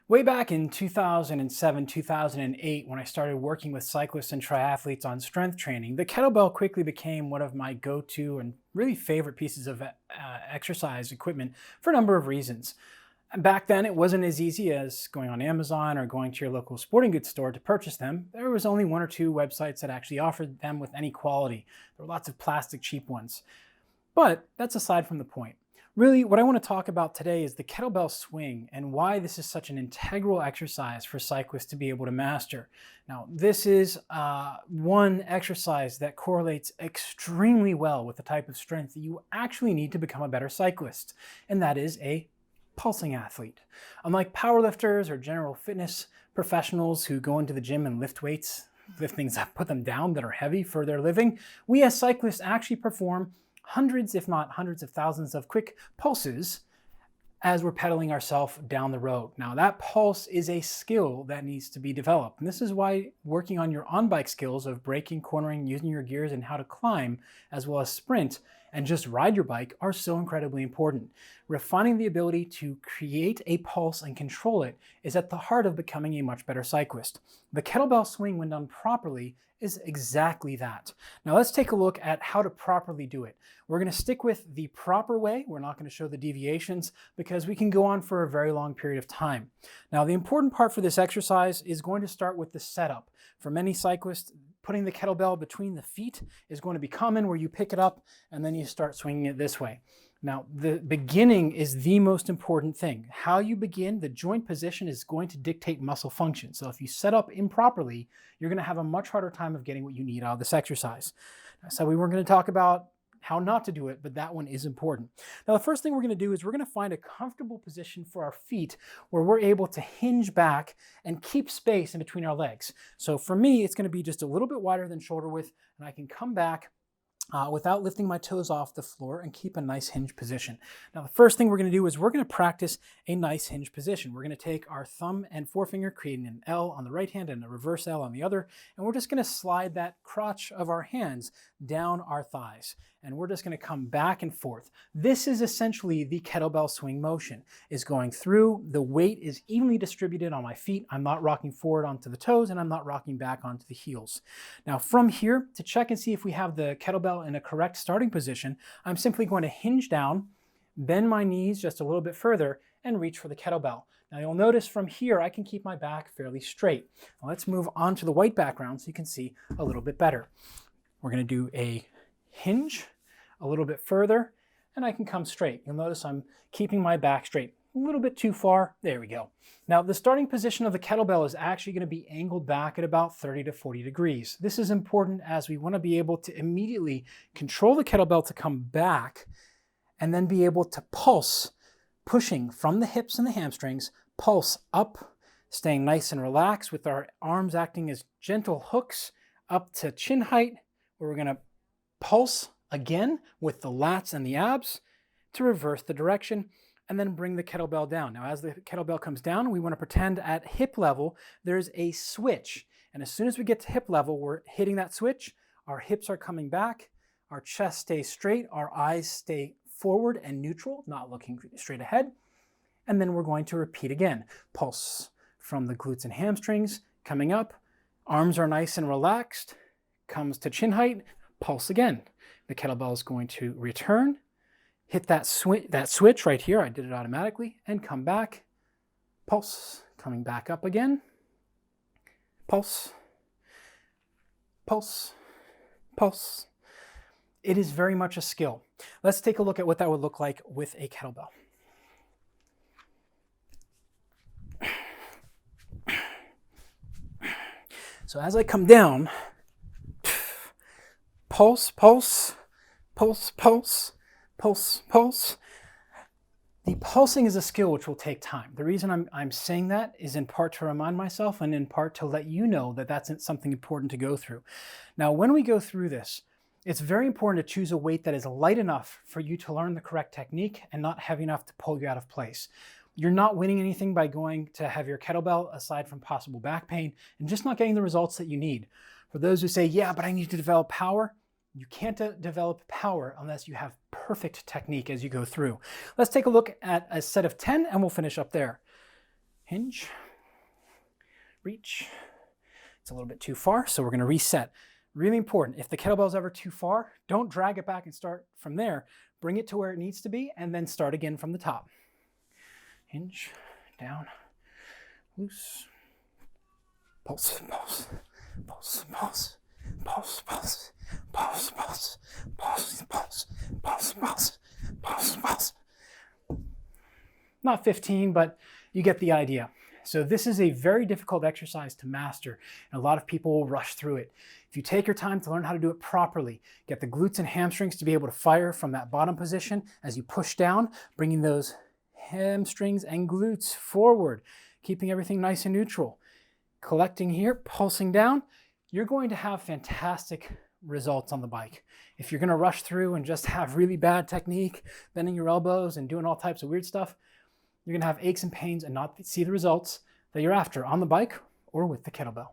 Way back in 2007, 2008, when I started working with cyclists and triathletes on strength training, the kettlebell quickly became one of my go-to and really favorite pieces of exercise equipment for a number of reasons. Back then, it wasn't as easy as going on Amazon or going to your local sporting goods store to purchase them. There was only one or two websites that actually offered them with any quality. There were lots of plastic cheap ones. But that's aside from the point. Really, what I want to talk about today is the kettlebell swing and why this is such an integral exercise for cyclists to be able to master. Now, this is one exercise that correlates extremely well with the type of strength that you actually need to become a better cyclist, and that is a pulsing athlete. Unlike powerlifters or general fitness professionals who go into the gym and lift weights, lift things up, put them down that are heavy for their living, we as cyclists actually perform hundreds, if not hundreds of thousands of quick pulses as we're pedaling ourselves down the road. Now that pulse is a skill that needs to be developed. And this is why working on your on-bike skills of braking, cornering, using your gears, and how to climb, as well as sprint and just ride your bike are so incredibly important. Refining the ability to create a pulse and control it is at the heart of becoming a much better cyclist. The kettlebell swing, when done properly, is exactly that. Now let's take a look at how to properly do it. We're going to stick with the proper way. We're not going to show the deviations because we can go on for a very long period of time. Now the important part for this exercise is going to start with the setup. For many cyclists, putting the kettlebell between the feet is going to be common, where you pick it up and then you start swinging it this way. Now, the beginning is the most important thing. How you begin, the joint position is going to dictate muscle function. So if you set up improperly, you're going to have a much harder time of getting what you need out of this exercise. So we weren't going to talk about how not to do it, but that one is important. Now, the first thing we're going to do is we're going to find a comfortable position for our feet where we're able to hinge back and keep space in between our legs. So for me, it's going to be just a little bit wider than shoulder width, and I can come back without lifting my toes off the floor and keep a nice hinge position. Now, the first thing we're going to do is we're going to practice a nice hinge position. We're going to take our thumb and forefinger, creating an L on the right hand and a reverse L on the other, and we're just going to slide that crotch of our hands down our thighs. And we're just going to come back and forth. This is essentially the kettlebell swing motion, is going through. The weight is evenly distributed on my feet. I'm not rocking forward onto the toes, and I'm not rocking back onto the heels. Now from here, to check and see if we have the kettlebell in a correct starting position, I'm simply going to hinge down, bend my knees just a little bit further, and reach for the kettlebell. Now you'll notice from here, I can keep my back fairly straight. Now let's move on to the white background so you can see a little bit better. We're going to do a hinge a little bit further, and I can come straight. You'll notice I'm keeping my back straight. A little bit too far. There we go. Now, the starting position of the kettlebell is actually going to be angled back at about 30 to 40 degrees. This is important as we want to be able to immediately control the kettlebell to come back and then be able to pulse, pushing from the hips and the hamstrings, pulse up, staying nice and relaxed with our arms acting as gentle hooks up to chin height, where we're going to pulse again with the lats and the abs to reverse the direction and then bring the kettlebell down. Now, as the kettlebell comes down, we want to pretend at hip level there's a switch. And as soon as we get to hip level, we're hitting that switch. Our hips are coming back. Our chest stays straight. Our eyes stay forward and neutral, not looking straight ahead. And then we're going to repeat again. Pulse from the glutes and hamstrings, coming up. Arms are nice and relaxed. Comes to chin height. Pulse again. The kettlebell is going to return, hit that switch right here. I did it automatically, and come back. Pulse, coming back up again. Pulse, pulse, pulse. It is very much a skill. Let's take a look at what that would look like with a kettlebell. So as I come down, pulse, pulse, pulse, pulse, pulse, pulse. The pulsing is a skill which will take time. The reason I'm saying that is in part to remind myself and in part to let you know that that's something important to go through. Now, when we go through this, it's very important to choose a weight that is light enough for you to learn the correct technique and not heavy enough to pull you out of place. You're not winning anything by going to heavier kettlebell aside from possible back pain and just not getting the results that you need. For those who say, yeah, but I need to develop power, you can't develop power unless you have perfect technique as you go through. Let's take a look at a set of 10 and we'll finish up there. hinge, reach. It's a little bit too far, so we're going to reset. Really important, if the kettlebell is ever too far, don't drag it back and start from there. Bring it to where it needs to be and then start again from the top. Hinge, down, loose, pulse, pulse, pulse, pulse, pulse, pulse, pulse, pulse, pulse, pulse, pulse, pulse, pulse, pulse. Not 15, but you get the idea. So this is a very difficult exercise to master, and a lot of people will rush through it. If you take your time to learn how to do it properly, get the glutes and hamstrings to be able to fire from that bottom position as you push down, bringing those hamstrings and glutes forward, keeping everything nice and neutral. Collecting here, pulsing down, you're going to have fantastic results on the bike. If you're going to rush through and just have really bad technique, bending your elbows and doing all types of weird stuff, you're going to have aches and pains and not see the results that you're after on the bike or with the kettlebell.